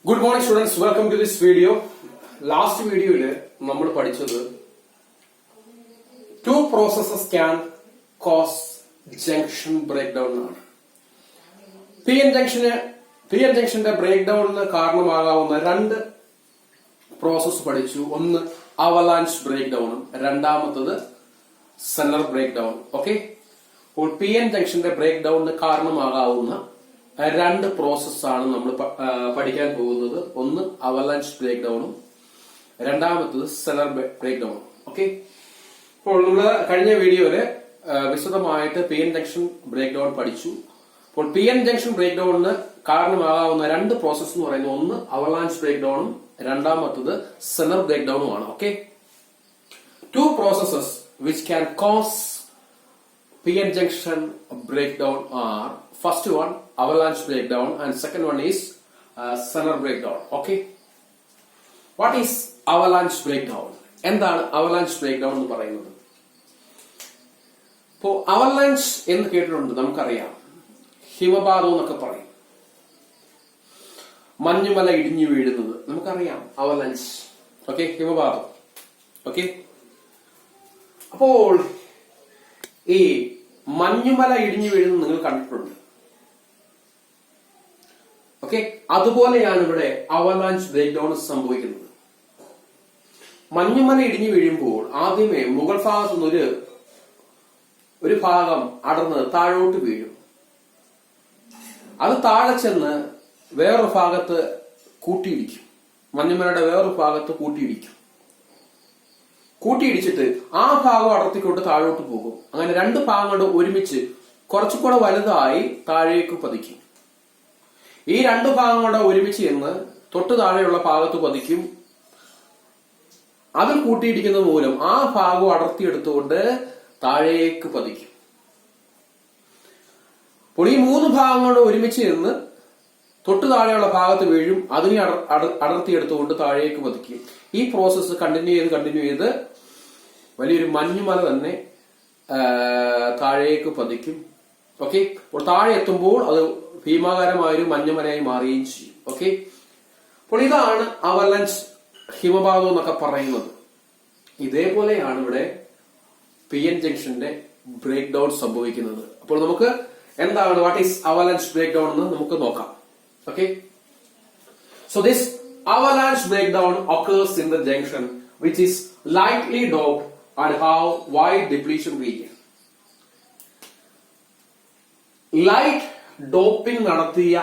Good morning students, welcome to this video. Last video നമ്മൾ പഠിച്ചത് two processes can cause junction breakdown ആണ്. PN ജംഗ്ഷന്റെ ബ്രേക്ക്ഡൌണിന് കാരണമാകാവുന്ന രണ്ട് process പഠിച്ചു. ഒന്ന് അവലാൻച്ച് ബ്രേക്ക്ഡൌണും രണ്ടാമത്തത് സെനർ ബ്രേക്ക്ഡൌൺ. ഓക്കെ, അപ്പോൾ PN ജംഗ്ഷന്റെ ബ്രേക്ക്ഡൌണിന് കാരണമാകാവുന്ന രണ്ട് പ്രോസസ്സാണ് നമ്മൾ പഠിക്കാൻ പോകുന്നത്. ഒന്ന് അവലാൻച്ച് ബ്രേക്ക്ഡൌണും രണ്ടാമത്തത് സെനർ ബ്രേക്ക്ഡൌണും. ഓക്കെ, അപ്പോൾ നമ്മൾ കഴിഞ്ഞ വീഡിയോയില് വിശദമായിട്ട് PN ജംഗ്ഷൻ ബ്രേക്ക്ഡൌൺ പഠിച്ചു. അപ്പോൾ PN ജംഗ്ഷൻ ബ്രേക്ക്ഡൌണിന് കാരണമാകാവുന്ന രണ്ട് പ്രോസസ് എന്ന് പറയുന്നത് ഒന്ന് അവലാൻച്ച് ബ്രേക്ക്ഡൌണും രണ്ടാമത്തത് സെനർ ബ്രേക്ക്ഡൌണും ആണ്. Okay, two processes which can cause PN junction breakdown are first one avalanche breakdown and second one is Zener breakdown. Okay, what is avalanche breakdown? എന്താണ് avalanche breakdown എന്ന് പറയുന്നത്? ഇപ്പോ avalanche എന്ന് കേട്ടിട്ടുണ്ട്, നമുക്കറിയാം. ഹിമപാതം എന്നൊക്കെ പറയും. മഞ്ഞുമല ഇടിഞ്ഞു വീഴുന്നത് നമുക്കറിയാം, avalanche. ഓക്കെ, ഹിമപാതം. ഓക്കെ, അപ്പോൾ ഈ മഞ്ഞുമല ഇടിഞ്ഞു വീഴുന്നത് നിങ്ങൾ കണ്ടിട്ടുണ്ട്. ഓക്കെ, അതുപോലെയാണ് ഇവിടെ അവലാൻച്ച് ബ്രേക്ക്ഡൌൺ സംഭവിക്കുന്നത്. മഞ്ഞുമല ഇടിഞ്ഞു വീഴുമ്പോൾ ആദ്യമേ മുകൾ ഭാഗത്തുനിന്ന് ഒരു ഭാഗം അടർന്ന് താഴോട്ട് വീഴും. അത് താഴെ ചെന്ന് വേറൊരു ഭാഗത്ത് കൂട്ടിയിടിക്കും. മഞ്ഞുമലയുടെ വേറൊരു ഭാഗത്ത് കൂട്ടിയിടിച്ചിട്ട് ആ ഭാഗം അടർത്തിക്കൊണ്ട് താഴോട്ട് പോകും. അങ്ങനെ രണ്ട് ഭാഗങ്ങളും ഒരുമിച്ച് കുറച്ചുകൂടെ വലുതായി താഴേക്ക് പതിക്കും. ഈ രണ്ട് ഭാഗങ്ങളുടെ ഒരുമിച്ച് എന്ന് തൊട്ട് താഴെയുള്ള ഭാഗത്ത് പതിക്കും. അതിൽ കൂട്ടിയിടിക്കുന്നത് മൂലം ആ ഭാഗം അടർത്തിയെടുത്തുകൊണ്ട് താഴേക്ക് പതിക്കും. അപ്പോൾ ഈ മൂന്ന് ഭാഗങ്ങളുടെ ഒരുമിച്ച് നിന്ന് തൊട്ട് താഴെയുള്ള ഭാഗത്ത് വീഴും. അതിനെ അടർത്തിയെടുത്തുകൊണ്ട് താഴേക്ക് പതിക്കും. ഈ പ്രോസസ്സ് കണ്ടിന്യൂ ചെയ്ത് വലിയൊരു മഞ്ഞുമല തന്നെ താഴേക്ക് പതിക്കും. ഓക്കെ, അപ്പോൾ താഴെ എത്തുമ്പോൾ അത് ഭീമാകാരമായൊരു മഞ്ഞുമലയായി മാറുകയും ചെയ്യും. ഓക്കെ, അപ്പോൾ ഇതാണ് അവലൻസ് ഹിമപാതം എന്നൊക്കെ പറയുന്നത്. ഇതേപോലെയാണ് ഇവിടെ PN ജംഗ്ഷന്റെ ബ്രേക്ക് ഡൗൺ സംഭവിക്കുന്നത്. അപ്പോൾ നമുക്ക് എന്താണ് വാട്ട് ഈസ് അവലൻസ് ബ്രേക്ക് ഡൗൺ എന്ന് നമുക്ക് നോക്കാം. Okay, so this avalanche breakdown occurs in the junction which is lightly doped and have wide depletion region. Light doping നടത്തിയ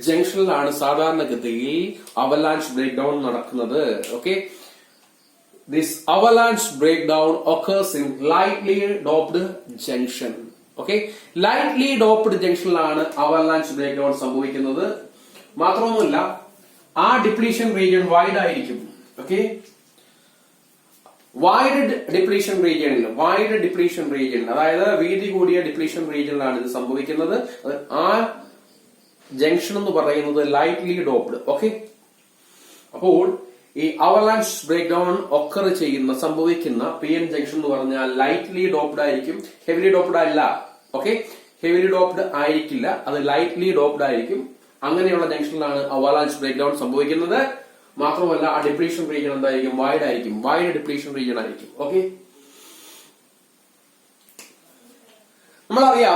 ജംഗ്ഷനിലാണ് സാധാരണഗതിയിൽ അവലാൻച്ച് ബ്രേക്ക്ഡൗൺ നടക്കുന്നത്. Okay, this avalanche breakdown occurs in lightly doped junction. Okay, lightly doped ജംഗ്ഷനിലാണ് avalanche breakdown സംഭവിക്കുന്നത്. മാത്രമൊന്നുമല്ല, ആ depletion region wide ആയിരിക്കും. Okay, wide depletion region അതായത് വീതി കൂടിയ ഡിപ്ലീഷൻ റീജിയനിലാണ് ഇത് സംഭവിക്കുന്നത്. ആ ജംഗ്ഷൻ എന്ന് പറയുന്നത് ലൈറ്റ്ലി ഡോപ്ഡ്. ഓക്കെ, അപ്പോൾ ഈ അവലാൻച്ച് ബ്രേക്ക്ഡൗൺ ഒക്കർ സംഭവിക്കുന്ന PN ജംഗ്ഷൻ എന്ന് പറഞ്ഞാൽ ലൈറ്റ്ലി ഡോപ്ഡ് ആയിരിക്കും, ഹെവിലി ഡോപ്ഡ് അല്ല. ഓക്കെ, ഹെവിലി ഡോപ്ഡ് ആയിരിക്കില്ല, അത് ലൈറ്റ്ലി ഡോപ്ഡ് ആയിരിക്കും. അങ്ങനെയുള്ള ജംഗ്ഷനിലാണ് അവലാൻച്ച് ബ്രേക്ക്ഡൗൺ സംഭവിക്കുന്നത്. മാത്രമല്ല, ആ ഡിപ്ലീഷൻ റീജിയൻ എന്തായിരിക്കും? വൈഡ് ഡിപ്ലീഷൻ റീജിയൻ ആയിരിക്കും. ഓക്കെ,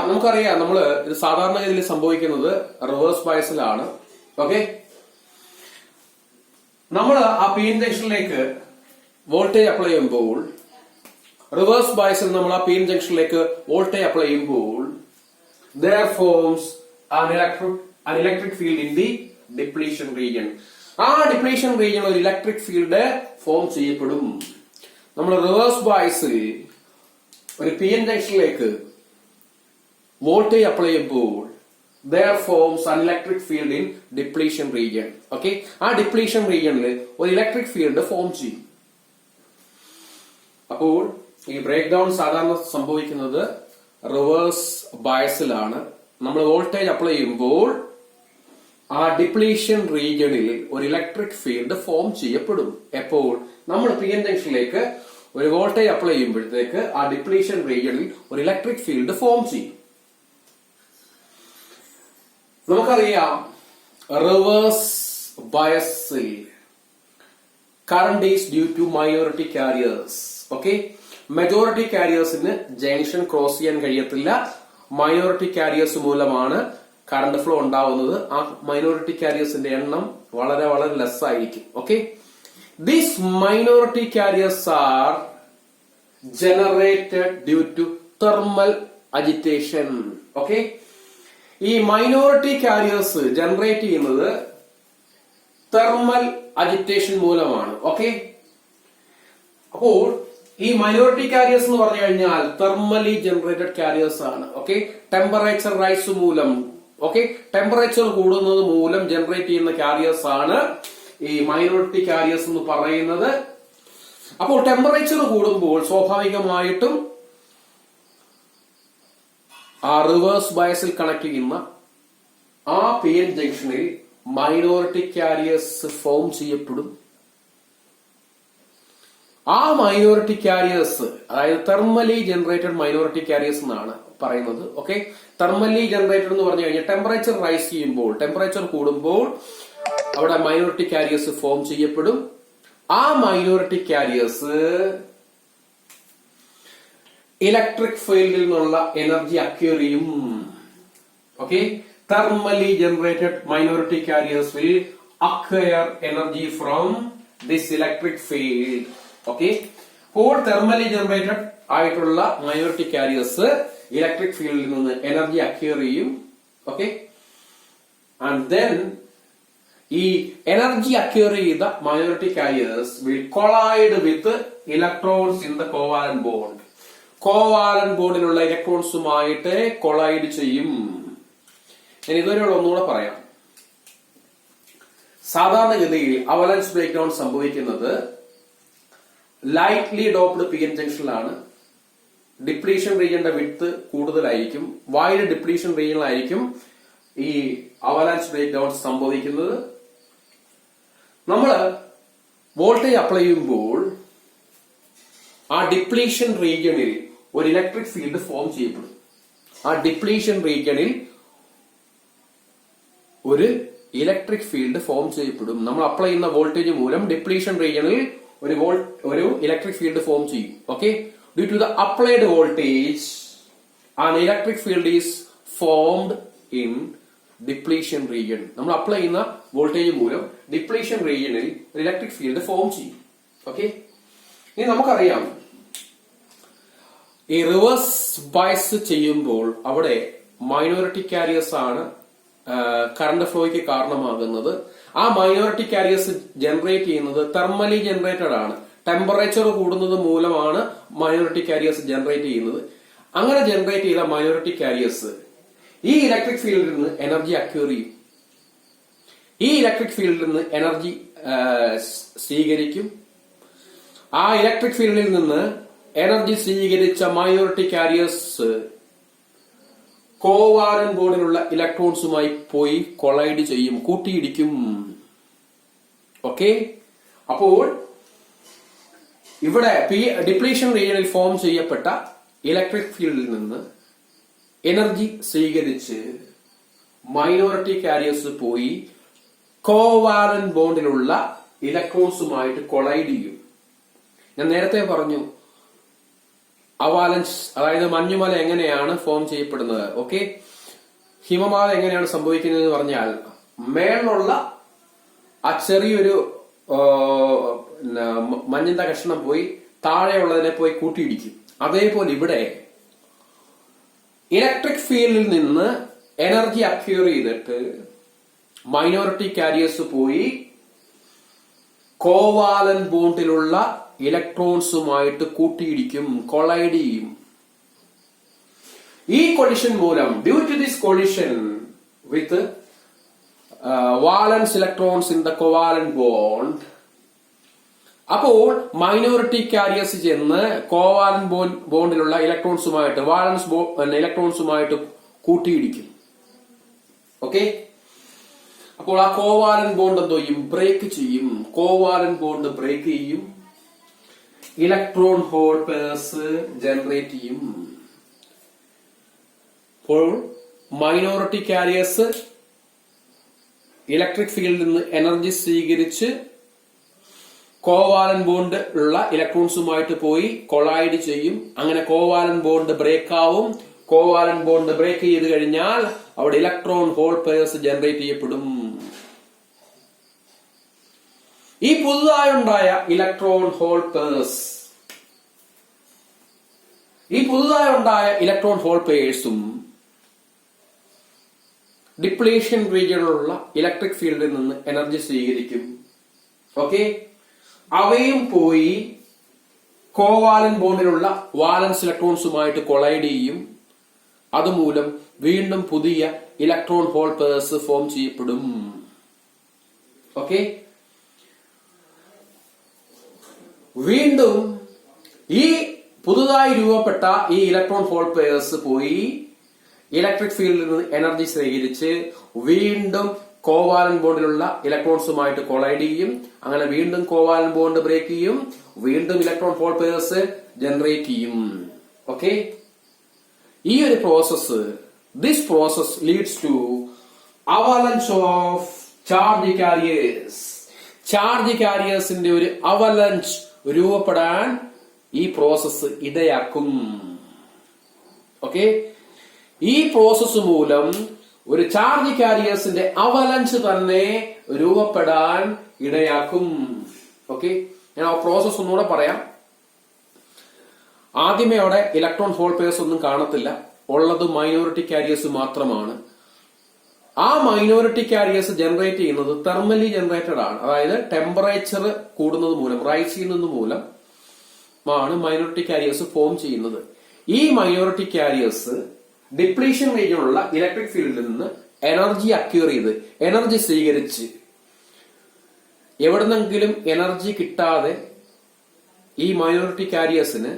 നമുക്കറിയാം നമ്മള് ഇത് സാധാരണഗതിയിൽ സംഭവിക്കുന്നത് റിവേഴ്സ് ബയസിലാണ്. ഓക്കെ, നമ്മൾ ആ PN ജംഗ്ഷനിലേക്ക് വോൾട്ടേജ് അപ്ലൈ ചെയ്യുമ്പോൾ റിവേഴ്സ് ബയസിൽ നമ്മൾ ആ PN ജംഗ്ഷനിലേക്ക് വോൾട്ടേജ് അപ്ലൈ ചെയ്യുമ്പോൾ there forms an electric field in the depletion region. ആ ഡിപ്ലീഷൻ റീജിയൻ ഒരു ഇലക്ട്രിക് ഫീൽഡ് ഫോം ചെയ്യപ്പെടും. നമ്മൾ റിവേഴ്സ് ബയസിൽ ഒരു PN ജംഗ്ഷനിലേക്ക് വോൾട്ടേജ് അപ്ലൈ ചെയ്യുമ്പോൾ there forms an electric field in depletion region. Okay, ആ ഡിപ്ലീഷൻ റീജിയനിൽ ഒരു ഇലക്ട്രിക് ഫീൽഡ് ഫോം ചെയ്യും. അപ്പോൾ ഈ ബ്രേക്ക് ഡൗൺ സാധാരണ സംഭവിക്കുന്നത് റിവേഴ്സ് ബയസിലാണ്. നമ്മൾ വോൾട്ടേജ് അപ്ലൈ ചെയ്യുമ്പോൾ ആ ഡിപ്ലീഷൻ റീജിയനിൽ ഒരു ഇലക്ട്രിക് ഫീൽഡ് ഫോം ചെയ്യപ്പെടും. എപ്പോൾ നമ്മൾ PN ജംഗ്ഷനിലേക്ക് ഒരു വോൾട്ടേജ് അപ്ലൈ ചെയ്യുമ്പോഴത്തേക്ക് ആ ഡിപ്ലീഷൻ റീജിയനിൽ ഒരു ഇലക്ട്രിക് ഫീൽഡ് ഫോം ചെയ്യും. നമുക്കറിയാം റിവേഴ്സ് ബയസിൽ current is due to minority carriers. Okay, majority കാരിയേഴ്സിന് ജംഗ്ഷൻ ക്രോസ് ചെയ്യാൻ കഴിയത്തില്ല. മൈനോറിറ്റി കാരിയേഴ്സ് മൂലമാണ് കറണ്ട് ഫ്ലോ ഉണ്ടാവുന്നത്. ആ മൈനോറിറ്റി കാരിയേഴ്സിന്റെ എണ്ണം വളരെ വളരെ ലെസ് ആയിരിക്കും. Okay, these minority carriers are generated due to thermal agitation. Okay, ഈ മൈനോറിറ്റി കാരിയേഴ്സ് ജനറേറ്റ് ചെയ്യുന്നത് തെർമൽ അജിറ്റേഷൻ മൂലമാണ്. ഓക്കെ, അപ്പോൾ ഈ മൈനോറിറ്റി കാരിയേഴ്സ് എന്ന് പറഞ്ഞു കഴിഞ്ഞാൽ തെർമലി ജനറേറ്റഡ് കാരിയേഴ്സ് ആണ്. ഓക്കെ, ടെമ്പറേച്ചർ റൈസ് മൂലം, ഓക്കെ, ടെമ്പറേച്ചർ കൂടുന്നത് മൂലം ജനറേറ്റ് ചെയ്യുന്ന കാരിയേഴ്സ് ആണ് ഈ മൈനോറിറ്റി കാരിയേഴ്സ് എന്ന് പറയുന്നത്. അപ്പോൾ ടെമ്പറേച്ചർ കൂടുമ്പോൾ സ്വാഭാവികമായിട്ടും ആ റിവേഴ്സ് ബയസിൽ കണക്ട് ചെയ്യുന്ന ആ പി എൻ ജംഗ്ഷനിൽ മൈനോറിറ്റി കാരിയേഴ്സ് ഫോം ചെയ്യപ്പെടും. ആ മൈനോറിറ്റി കാരിയേഴ്സ്, അതായത് തെർമലി ജനറേറ്റഡ് മൈനോറിറ്റി കാരിയേഴ്സ് എന്നാണ് പറയുന്നത്. ഓക്കെ, തെർമലി ജനറേറ്റഡ് എന്ന് പറഞ്ഞു കഴിഞ്ഞാൽ ടെമ്പറേച്ചർ റൈസ് ചെയ്യുമ്പോൾ, ടെമ്പറേച്ചർ കൂടുമ്പോൾ അവിടെ മൈനോറിറ്റി കാരിയേഴ്സ് ഫോം ചെയ്യപ്പെടും. ആ മൈനോറിറ്റി കാരിയേഴ്സ് ഇലക്ട്രിക് ഫീൽഡിൽ നിന്നുള്ള എനർജി അക്വയർ ചെയ്യും. Okay, thermally generated minority carriers will acquire energy from this electric field. Okay, അപ്പോൾ തെർമലി ജനറേറ്റഡ് ആയിട്ടുള്ള മൈനോറിറ്റി കാരിയേഴ്സ് ഇലക്ട്രിക് ഫീൽഡിൽ നിന്ന് എനർജി അക്വയർ ചെയ്യും. ഓക്കെ, ആൻഡ് ദെൻ ഈ എനർജി അക്വയർ ചെയ്ത minority carriers will collide with electrons in the covalent bond. Covalent ബോണ്ടിലുള്ള ഇലക്ട്രോൺസുമായിട്ട് collide ചെയ്യും. ഞാൻ ഇതുവരെയുള്ള ഒന്നുകൂടെ പറയാം. സാധാരണഗതിയിൽ അവലാൻസ് ബ്രേക്ക് ഡൗൺ സംഭവിക്കുന്നത് ലൈറ്റ്ലി ഡോപ്ഡ് പി എൻ ജംഗ്ഷനിലാണ്. ഡിപ്ലീഷൻ റീജിയന്റെ വിഡ്ത്ത് കൂടുതലായിരിക്കും, വൈഡ് ഡിപ്ലീഷൻ റീജിയനിലായിരിക്കും ഈ അവലാൻസ് ബ്രേക്ക് ഡൗൺ സംഭവിക്കുന്നത്. നമ്മൾ വോൾട്ടേജ് അപ്ലൈ ചെയ്യുമ്പോൾ ആ ഡിപ്ലീഷൻ റീജിയണിൽ ഒരു ഇലക്ട്രിക് ഫീൽഡ് ഫോം ചെയ്യപ്പെടും. ആ ഡിപ്ലീഷൻ റീജിയണിൽ ഒരു ഇലക്ട്രിക് ഫീൽഡ് ഫോം ചെയ്യപ്പെടും. നമ്മൾ അപ്ലൈ ചെയ്യുന്ന വോൾട്ടേജ് മൂലം ഡിപ്ലീഷൻ റീജിയണിൽ ഒരു ഇലക്ട്രിക് ഫീൽഡ് ഫോം ചെയ്യും. Okay, due to the applied voltage an electric field is formed in depletion region. നമ്മൾ അപ്ലൈ ചെയ്യുന്ന വോൾട്ടേജ് മൂലം ഡിപ്ലീഷൻ റീജിയനിൽ ഒരു ഇലക്ട്രിക് ഫീൽഡ് ഫോം ചെയ്യും. ഓക്കെ, ഇനി നമുക്കറിയാം ഈ റിവേഴ്സ് ബയസ് ചെയ്യുമ്പോൾ അവിടെ മൈനോറിറ്റി കാരിയേഴ്സ് ആണ് കറണ്ട് ഫ്ലോയ്ക്ക് കാരണമാകുന്നത്. ആ മൈനോറിറ്റി കാരിയേഴ്സ് ജനറേറ്റ് ചെയ്യുന്നത് തെർമലി ജനറേറ്റഡ് ആണ്. ടെമ്പറേച്ചർ കൂടുന്നത് മൂലമാണ് മൈനോറിറ്റി കാരിയേഴ്സ് ജനറേറ്റ് ചെയ്യുന്നത്. അങ്ങനെ ജനറേറ്റ് ചെയ്ത മൈനോറിറ്റി കാരിയേഴ്സ് ഈ ഇലക്ട്രിക് ഫീൽഡിൽ നിന്ന് എനർജി അക്വയർ ചെയ്യും. ഈ ഇലക്ട്രിക് ഫീൽഡിൽ നിന്ന് എനർജി സ്വീകരിക്കും. ആ ഇലക്ട്രിക് ഫീൽഡിൽ നിന്ന് എനർജി സ്വീകരിച്ച മൈനോറിറ്റി കാരിയേഴ്സ് കോവാലന്റ് ബോണ്ടിലുള്ള ഇലക്ട്രോൺസുമായി പോയി കൊളൈഡ് ചെയ്യും, കൂട്ടിയിടിക്കും. ഓക്കെ, അപ്പോൾ ഇവിടെ ഡിപ്ലീഷൻ റീജിയനിൽ ഫോം ചെയ്യപ്പെട്ട ഇലക്ട്രിക് ഫീൽഡിൽ നിന്ന് എനർജി സ്വീകരിച്ച് മൈനോറിറ്റി കാരിയേഴ്സ് പോയി കോവാലന്റ് ബോണ്ടിലുള്ള ഇലക്ട്രോൺസുമായിട്ട് കൊളൈഡ് ചെയ്യും. ഞാൻ നേരത്തെ പറഞ്ഞു അവാലൻസ്, അതായത് മഞ്ഞുമല എങ്ങനെയാണ് ഫോം ചെയ്യപ്പെടുന്നത്. ഓക്കെ, ഹിമമാല എങ്ങനെയാണ് സംഭവിക്കുന്നത് എന്ന് പറഞ്ഞാൽ മേളിലുള്ള ആ ചെറിയൊരു മഞ്ഞിന്റെ കഷ്ണം പോയി താഴെയുള്ളതിനെ പോയി കൂട്ടിയിടിക്കും. അതേപോലെ ഇവിടെ ഇലക്ട്രിക് ഫീൽഡിൽ നിന്ന് എനർജി അക്വയർ ചെയ്തിട്ട് മൈനോറിറ്റി കാരിയേഴ്സ് പോയി കോവാലന്റ് ബോണ്ടിലുള്ള ഇലക്ട്രോൺസുമായിട്ട് കൂട്ടിയിടിക്കും, കൊളൈഡ് ചെയ്യും. ഈ കൊളിഷൻ മൂലം, due to this collision with valence electrons in the covalent bond, അപ്പോൾ മൈനോറിറ്റി കാരിയേഴ്സ് ചെന്ന് കോവാലന്റ് ബോണ്ടിലുള്ള ഇലക്ട്രോൺസുമായിട്ട് വാലൻസ് ഇലക്ട്രോൺസുമായിട്ട് കൂട്ടിയിടിക്കും. ഓക്കെ, അപ്പോൾ ആ കോവാലന്റ് ബോണ്ട് എന്തോ ചെയ്യും, ബ്രേക്ക് ചെയ്യും. കോവാലന്റ് ബോണ്ട് ബ്രേക്ക് ചെയ്യും, ഇലക്ട്രോൺ ഹോൾ പെയർസ് ജനറേറ്റ് ചെയ്യും. അപ്പോൾ മൈനോറിറ്റി കാരിയേഴ്സ് ഇലക്ട്രിക് ഫീൽഡിൽ നിന്ന് എനർജി സ്വീകരിച്ച് കോവാലന്റ് ബോണ്ട് ഉള്ള ഇലക്ട്രോൺസുമായിട്ട് പോയി കൊളൈഡ് ചെയ്യും. അങ്ങനെ കോവാലന്റ് ബോണ്ട് ബ്രേക്ക് ആവും. കോവാലന്റ് ബോണ്ട് ബ്രേക്ക് ചെയ്ത് കഴിഞ്ഞാൽ അവിടെ ഇലക്ട്രോൺ ഹോൾ പെയർസ് ജനറേറ്റ് ചെയ്യപ്പെടും. ഈ പുതുതായുണ്ടായ ഇലക്ട്രോൺ ഹോൾ പെയർസ്, ഈ പുതുതായുണ്ടായ ഇലക്ട്രോൺ ഹോൾ പെയർസും ഡിപ്ലീഷൻ റീജിയണിലുള്ള ഇലക്ട്രിക് ഫീൽഡിൽ നിന്ന് എനർജി സ്വീകരിക്കും. ഓക്കെ, അവയും പോയി കോവാലന്റ് ബോണ്ടിലുള്ള വാലൻസ് ഇലക്ട്രോൺസുമായിട്ട് കൊളൈഡ് ചെയ്യും. അതുമൂലം വീണ്ടും പുതിയ ഇലക്ട്രോൺ ഹോൾ പെയർസ് ഫോം ചെയ്യപ്പെടും. ഓക്കെ, വീണ്ടും ഈ പുതുതായി രൂപപ്പെട്ട ഈ ഇലക്ട്രോൺ ഹോൾ പെയർസ് പോയി ഇലക്ട്രിക് ഫീൽഡിൽ നിന്ന് എനർജി സ്വീകരിച്ച് വീണ്ടും കോവാലന്റ് ബോണ്ടിലുള്ള ഇലക്ട്രോൺസുമായിട്ട് കൊളൈഡ് ചെയ്യും. അങ്ങനെ വീണ്ടും കോവാലന്റ് ബോണ്ട് ബ്രേക്ക് ചെയ്യും. വീണ്ടും ഇലക്ട്രോൺ ഹോൾ പെയർസ് ജനറേറ്റ് ചെയ്യും. ഓക്കെ, ഈ ഒരു process, this process leads to avalanche of charge carriers. Charge കാരിയേഴ്സിന്റെ ഒരു അവലൻസ് രൂപപ്പെടാൻ ഈ പ്രോസസ് ഇടയാക്കും. ഓക്കെ, ഈ പ്രോസസ് മൂലം ഒരു ചാർജ് കാരിയേഴ്സിന്റെ അവലൻസ് തന്നെ രൂപപ്പെടാൻ ഇടയാക്കും. ഓക്കെ, ഞാൻ ആ പ്രോസസ് ഒന്നുകൂടെ പറയാം. ആദ്യമേ അവിടെ ഇലക്ട്രോൺ ഹോൾ പെയർസ് ഒന്നും കാണത്തില്ല, ഉള്ളത് മൈനോറിറ്റി കാരിയേഴ്സ് മാത്രമാണ്. ആ മൈനോറിറ്റി കാരിയേഴ്സ് ജനറേറ്റ് ചെയ്യുന്നത് തെർമലി ജനറേറ്റഡ് ആണ്. അതായത് ടെമ്പറേച്ചർ കൂടുന്നത് മൂലം, റൈസ് ചെയ്യുന്നത് മൂലം ആണ് മൈനോറിറ്റി കാരിയേഴ്സ് ഫോം ചെയ്യുന്നത്. ഈ മൈനോറിറ്റി കാരിയേഴ്സ് ഡിപ്ലീഷൻ റീജിയണിലുള്ള ഇലക്ട്രിക് ഫീൽഡിൽ നിന്ന് എനർജി അക്യൂർ ചെയ്ത്, എനർജി സ്വീകരിച്ച്, എവിടുന്നെങ്കിലും എനർജി കിട്ടാതെ ഈ മൈനോറിറ്റി കാരിയേഴ്സിന്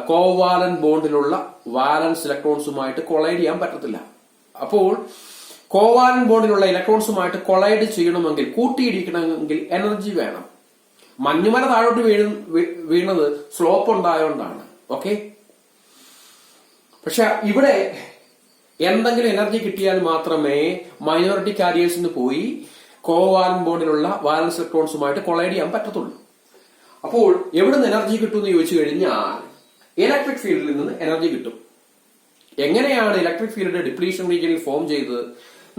കോവാലന്റ് ബോണ്ടിലുള്ള വാലൻസ് ഇലക്ട്രോൺസുമായിട്ട് കൊളൈഡ് ചെയ്യാൻ പറ്റത്തില്ല. അപ്പോൾ കോവാലന്റ് ബോണ്ടിലുള്ള ഇലക്ട്രോൺസുമായിട്ട് കൊളൈഡ് ചെയ്യണമെങ്കിൽ, കൂട്ടിയിടിക്കണമെങ്കിൽ എനർജി വേണം. മഞ്ഞുമല താഴോട്ട് വീണത് സ്ലോപ്പ് ഉണ്ടായോണ്ടാണ്. ഓക്കെ, പക്ഷെ ഇവിടെ എന്തെങ്കിലും എനർജി കിട്ടിയാൽ മാത്രമേ മൈനോറിറ്റി കാരിയേഴ്സിന് പോയി കോവാലന്റ് ബോണ്ടിലുള്ള വാലൻസ് ഇലക്ട്രോൺസുമായിട്ട് കൊളൈഡ് ചെയ്യാൻ പറ്റത്തുള്ളൂ. അപ്പോൾ എവിടുന്ന് എനർജി കിട്ടും എന്ന് ചോദിച്ചു കഴിഞ്ഞാൽ ഇലക്ട്രിക് ഫീൽഡിൽ നിന്ന് എനർജി കിട്ടും. എങ്ങനെയാണ് ഇലക്ട്രിക് ഫീൽഡ് ഡിപ്ലീഷൻ റീജിയനിൽ ഫോം ചെയ്തത്?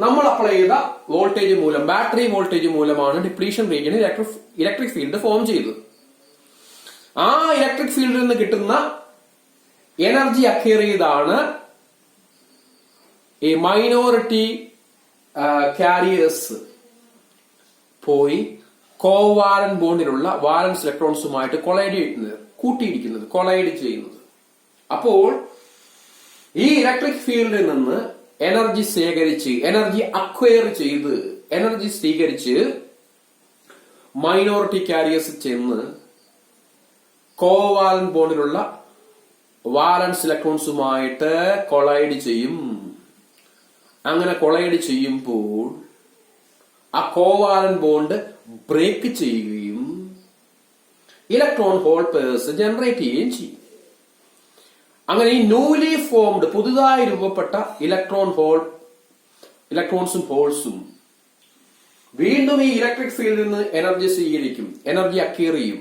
നമ്മൾ അപ്ലൈ ചെയ്ത വോൾട്ടേജ് മൂലം, ബാറ്ററി വോൾട്ടേജ് മൂലമാണ് ഡിപ്ലീഷൻ റീജിയനിൽ ഇലക്ട്രിക് ഫീൽഡ് ഫോം ചെയ്തത്. ആ ഇലക്ട്രിക് ഫീൽഡിൽ നിന്ന് കിട്ടുന്ന എനർജി അക്വയർ ചെയ്താണ് ഈ മൈനോറിറ്റി കാരിയേഴ്സ് പോയി കോവാലന്റ് ബോണ്ടിലുള്ള വാലൻസ് ഇലക്ട്രോൺസുമായിട്ട് കൊളൈഡ് ചെയ്യുന്നത്, കൂട്ടിയിടിക്കുന്നത്, കൊളൈഡ് ചെയ്യുന്നത്. അപ്പോൾ ഈ ഇലക്ട്രിക് ഫീൽഡിൽ നിന്ന് എനർജി ശേഖരിച്ച്, എനർജി അക്വയർ ചെയ്ത്, എനർജി സ്വീകരിച്ച് മൈനോറിറ്റി കാരിയേഴ്സ് ചെന്ന് കോവാലന്റ് ബോണ്ടിലുള്ള വാലൻസ് ഇലക്ട്രോൺസുമായിട്ട് കൊളൈഡ് ചെയ്യും. അങ്ങനെ കൊളൈഡ് ചെയ്യുമ്പോൾ ആ കോവാലന്റ് ബോണ്ട് ബ്രേക്ക് ചെയ്യുകയും ഇലക്ട്രോൺ ഹോൾ പെയർസ് ജനറേറ്റ് ചെയ്യുകയും ചെയ്യും. അങ്ങനെ ഈ ന്യൂലി ഫോംഡ്, പുതുതായി രൂപപ്പെട്ട ഇലക്ട്രോൺസും ഹോൾസും വീണ്ടും ഈ ഇലക്ട്രിക് ഫീൽഡിൽ നിന്ന് എനർജി സ്വീകരിക്കും, എനർജി അക്വയർ ചെയ്യും.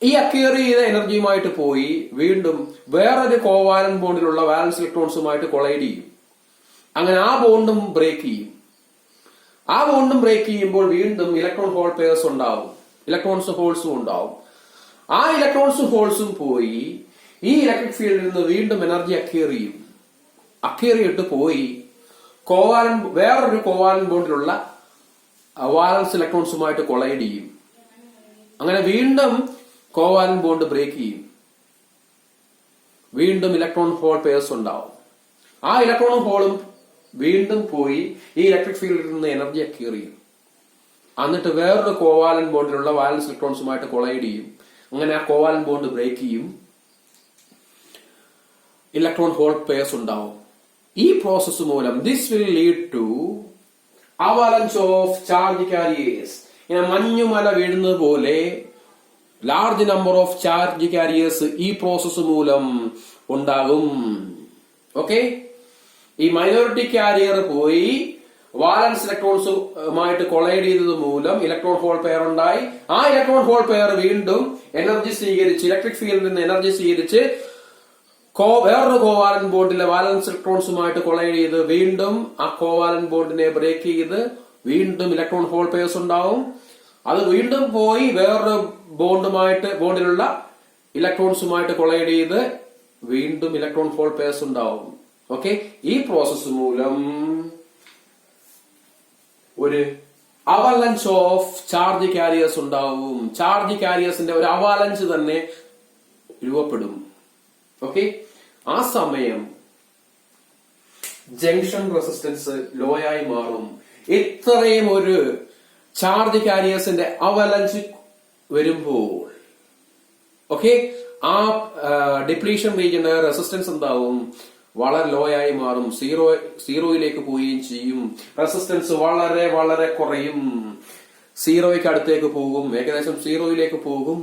ഈ അക്വയർ ചെയ്ത എനർജിയുമായിട്ട് പോയി വീണ്ടും വേറൊരു കോവാലന്റ് ബോണ്ടിലുള്ള വാലൻസ് ഇലക്ട്രോൺസുമായിട്ട് കൊളൈഡ് ചെയ്യും. അങ്ങനെ ആ ബോണ്ടും ബ്രേക്ക് ചെയ്യും. ആ ബോണ്ടും ബ്രേക്ക് ചെയ്യുമ്പോൾ വീണ്ടും ഇലക്ട്രോൺ ഹോൾ പെയർസ് ഉണ്ടാവും, ഇലക്ട്രോൺസും ഹോൾസും ഉണ്ടാവും. ആ ഇലക്ട്രോൺസും ഹോൾസും പോയി ഈ ഇലക്ട്രിക് ഫീൽഡിൽ നിന്ന് വീണ്ടും എനർജി അക്വയർ ചെയ്യും. അക്വയർ ചെയ്തിട്ട് പോയി വേറൊരു കോവാലന്റ് ബോണ്ടിലുള്ള വാലൻസ് ഇലക്ട്രോൺസുമായിട്ട് കൊളൈഡ് ചെയ്യും. അങ്ങനെ വീണ്ടും കോവാലന്റ് ബോണ്ട് ബ്രേക്ക് ചെയ്യും. വീണ്ടും ഇലക്ട്രോൺ ഹോൾ പെയർസ് ഉണ്ടാവും. ആ ഇലക്ട്രോണും ഹോളും വീണ്ടും പോയി ഈ ഇലക്ട്രിക് ഫീൽഡിൽ നിന്ന് എനർജി അക്വയർ ചെയ്യും. എന്നിട്ട് വേറൊരു കോവാലന്റ് ബോണ്ടിലുള്ള വാലൻസ് ഇലക്ട്രോൺസുമായിട്ട് കൊളൈഡ് ചെയ്യും. അങ്ങനെ ആ കോവാലന്റ് ബോണ്ട് ബ്രേക്ക് ചെയ്യും. ഇലക്ട്രോൺ ഹോൾ പെയർസ് ഉണ്ടാവും. ഈ പ്രോസസ് മൂലം this will lead to avalanche of charge carriers. ഇങ്ങനെ മഞ്ഞുമല വീഴുന്നത് പോലെ large number of charge carriers ഈ പ്രോസസ് മൂലം ഉണ്ടാകും. ഓക്കെ, ഈ മൈനോറിറ്റി കാരിയർ പോയി വാലൻസ് ഇലക്ട്രോൺസുമായിട്ട് കൊളൈഡ് ചെയ്തത് മൂലം ഇലക്ട്രോൺ ഹോൾ പെയർ ഉണ്ടായി. ആ ഇലക്ട്രോൺ ഹോൾ പെയർ വീണ്ടും എനർജി സ്വീകരിച്ച്, ഇലക്ട്രിക് ഫീൽഡിൽ നിന്ന് എനർജി സ്വീകരിച്ച് വേറൊരു കോവാലന്റ് ബോണ്ടിലെ വാലൻസ് ഇലക്ട്രോൺസുമായിട്ട് കൊളൈഡ് ചെയ്ത് വീണ്ടും ആ കോവാലന്റ് ബോണ്ടിനെ ബ്രേക്ക് ചെയ്ത് വീണ്ടും ഇലക്ട്രോൺ ഹോൾ പെയർസ് ഉണ്ടാവും. അത് വീണ്ടും പോയി വേറൊരു ബോണ്ടിലുള്ള ഇലക്ട്രോൺസുമായിട്ട് കൊളൈഡ് ചെയ്ത് വീണ്ടും ഇലക്ട്രോൺ ഹോൾ പെയർസ് ഉണ്ടാവും. ഓക്കെ, ഈ പ്രോസസ് മൂലം ഒരു അവലഞ്ച് ഓഫ് ചാർജ് കാരിയേഴ്സ് ഉണ്ടാവും. ചാർജ് കാരിയേഴ്സിന്റെ ഒരു അവലഞ്ച് തന്നെ രൂപപ്പെടും. ഓക്കെ, ആ സമയം ജംഗ്ഷൻ റെസിസ്റ്റൻസ് ലോ ആയി മാറും. ഇത്രയും ഒരു ചാർജ് കാരിയേഴ്സിന്റെ അവലഞ്ച് വരുമ്പോൾ ഓക്കെ, ആ ഡിപ്ലീഷൻ റീജിയന്റെ റെസിസ്റ്റൻസ് എന്താവും? വളരെ ലോ ആയി മാറും. സീറോയിലേക്ക് പോവുകയും ചെയ്യും. റെസിസ്റ്റൻസ് വളരെ വളരെ കുറയും. സീറോയ്ക്ക് അടുത്തേക്ക് പോകും, ഏകദേശം സീറോയിലേക്ക് പോകും.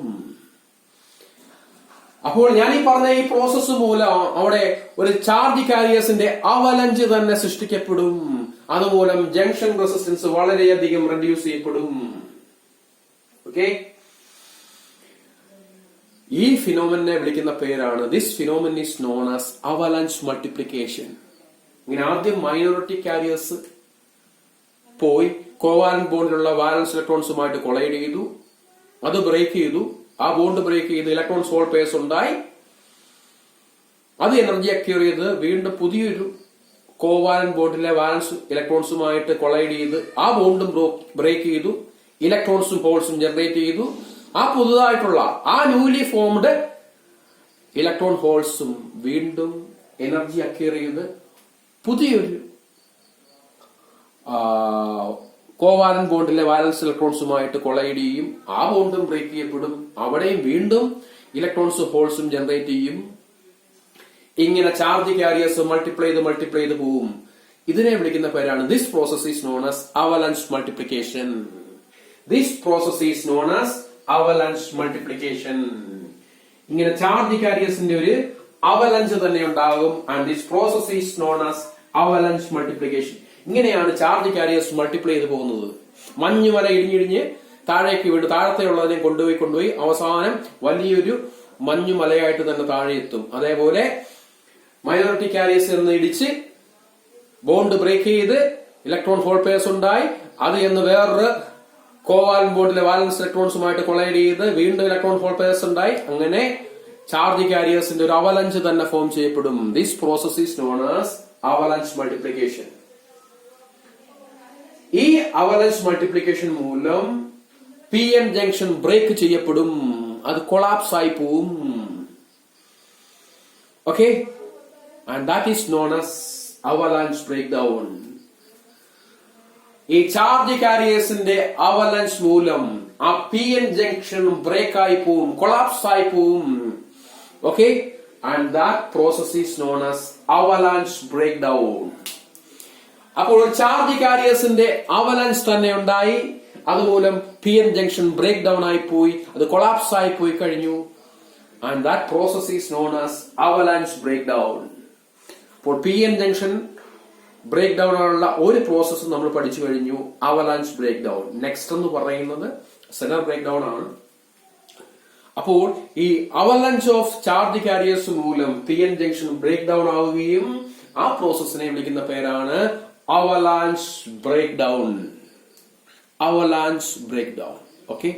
അപ്പോൾ ഞാൻ ഈ പറഞ്ഞ ഈ പ്രോസസ് മൂലം അവിടെ ഒരു ചാർജ് കാരിയേഴ്സിന്റെ അവലഞ്ച് തന്നെ സൃഷ്ടിക്കപ്പെടും. അതുമൂലം ജംഗ്ഷൻ റെസിസ്റ്റൻസ് വളരെയധികം റെഡ്യൂസ് ചെയ്യപ്പെടും. ഓക്കെ, ഈ ഫിനോമിനെ വിളിക്കുന്ന പേരാണ്, this phenomenon is known as avalanche multiplication. ഇങ്ങനെ ആദ്യം മൈനോറിറ്റി കാരിയേഴ്സ് പോയി കോവാലന്റ് ബോണ്ടിലുള്ള വാലൻസ് ഇലക്ട്രോൺസുമായിട്ട് കൊളൈഡ് ചെയ്തു, അത് ബ്രേക്ക് ചെയ്തു. ആ ബോണ്ട് ബ്രേക്ക് ചെയ്ത് ഇലക്ട്രോൺസ് ഹോൾ പെയർസ് ഉണ്ടായി. അത് എനർജി അക്യൂർ ചെയ്ത് വീണ്ടും പുതിയൊരു കോവാലന്റ് ബോണ്ടിലെ വാലൻസ് ഇലക്ട്രോൺസുമായിട്ട് കൊളൈഡ് ചെയ്ത് ആ ബോണ്ടും ബ്രേക്ക് ചെയ്തു, ഇലക്ട്രോൺസും ഹോൾസും ജനറേറ്റ് ചെയ്തു. ആ പുതുതായിട്ടുള്ള ആ ന്യൂലി ഫോംഡ് ഇലക്ട്രോൺ ഹോൾസും വീണ്ടും എനർജി അക്യൂർ ചെയ്ത് പുതിയൊരു കോവാലന്റ് ബോണ്ടിലെ വാലൻസ് ഇലക്ട്രോൺസുമായിട്ട് കൊളൈഡ് ചെയ്യും. ആ ബോണ്ടും ബ്രേക്ക് ചെയ്യപ്പെടും. അവിടെയും വീണ്ടും ഇലക്ട്രോൺസും ഹോൾസും ജനറേറ്റ് ചെയ്യും. ഇങ്ങനെ ചാർജ് കാരിയേഴ്സ് മൾട്ടിപ്ലൈ ചെയ്ത് പോവും. ഇതിനെ വിളിക്കുന്ന പേരാണ്, this process is known as avalanche multiplication. This process is known as avalanche multiplication. ഇങ്ങനെ ചാർജ് കാരിയേഴ്സിന്റെ ഒരു അവലഞ്ച് തന്നെ ഉണ്ടാകും. And this process is known as avalanche multiplication. ഇങ്ങനെയാണ് ചാർജ് കാരിയേഴ്സ് മൾട്ടിപ്ലൈ ചെയ്ത് പോകുന്നത്. മഞ്ഞുമല ഇടിഞ്ഞിടിഞ്ഞ് താഴേക്ക് വീണ് താഴത്തെയുള്ളതിനെ കൊണ്ടുപോയി അവസാനം വലിയൊരു മഞ്ഞുമലയായിട്ട് തന്നെ താഴെ എത്തും. അതേപോലെ മൈനോറിറ്റി കാരിയേഴ്സ് എന്ന് ഇടിച്ച് ബോണ്ട് ബ്രേക്ക് ചെയ്ത് ഇലക്ട്രോൺ ഹോൾ പെയർസ് ഉണ്ടായി. അത് എന്ന് വേറൊരു കോവാലന്റ് ബോണ്ടിലെ വാലൻസ് ഇലക്ട്രോൺസുമായിട്ട് കൊളൈഡ് ചെയ്ത് വീണ്ടും ഇലക്ട്രോൺ ഹോൾ പെയർസ് ഉണ്ടായി. അങ്ങനെ ചാർജ് കാരിയേഴ്സിന്റെ ഒരു അവലഞ്ച് തന്നെ ഫോം ചെയ്യപ്പെടും. This process is known as avalanche multiplication. ഈ അവലഞ്ച് മൾട്ടിപ്ലിക്കേഷൻ മൂലം പി എൻ ജംഗ്ഷൻ ബ്രേക്ക് ചെയ്യപ്പെടും. അത് കൊളാപ്സ് ആയി പോവും. Okay, and that is known as avalanche breakdown. ഈ ചാർജ് കാരിയേഴ്സിന്റെ അവലഞ്ച് മൂലം ആ പി എൻ ജംഗ്ഷൻ ബ്രേക്ക് ആയി പോവും, കൊളാപ്സ് ആയി പോവും. Okay, and that process is known as avalanche breakdown. അപ്പോൾ ചാർജ് കാരിയേഴ്സിന്റെ അവലൻസ് തന്നെ ഉണ്ടായി. അതുമൂലം P N junction breakdown ആയി പോയി, അത് കൊളാപ്സ് ആയി പോയി കഴിഞ്ഞു. And that process is known as avalanche breakdown. അപ്പോൾ P N junction breakdown ആണുള്ള ഒരു പ്രോസസ് നമ്മൾ പഠിച്ചു കഴിഞ്ഞു, അവലാൻസ് ബ്രേക്ക് ഡൗൺ. നെക്സ്റ്റ് എന്ന് പറയുന്നത് സെലർ ബ്രേക്ക് ഡൗൺ ആണ്. അപ്പോൾ ഈ അവലൻസ് ഓഫ് ചാർജ് കാരിയേഴ്സ് മൂലം P N junction breakdown ആവുകയും ആ പ്രോസസ്സിനെ വിളിക്കുന്ന പേരാണ് avalanche breakdown. Avalanche breakdown. Okay.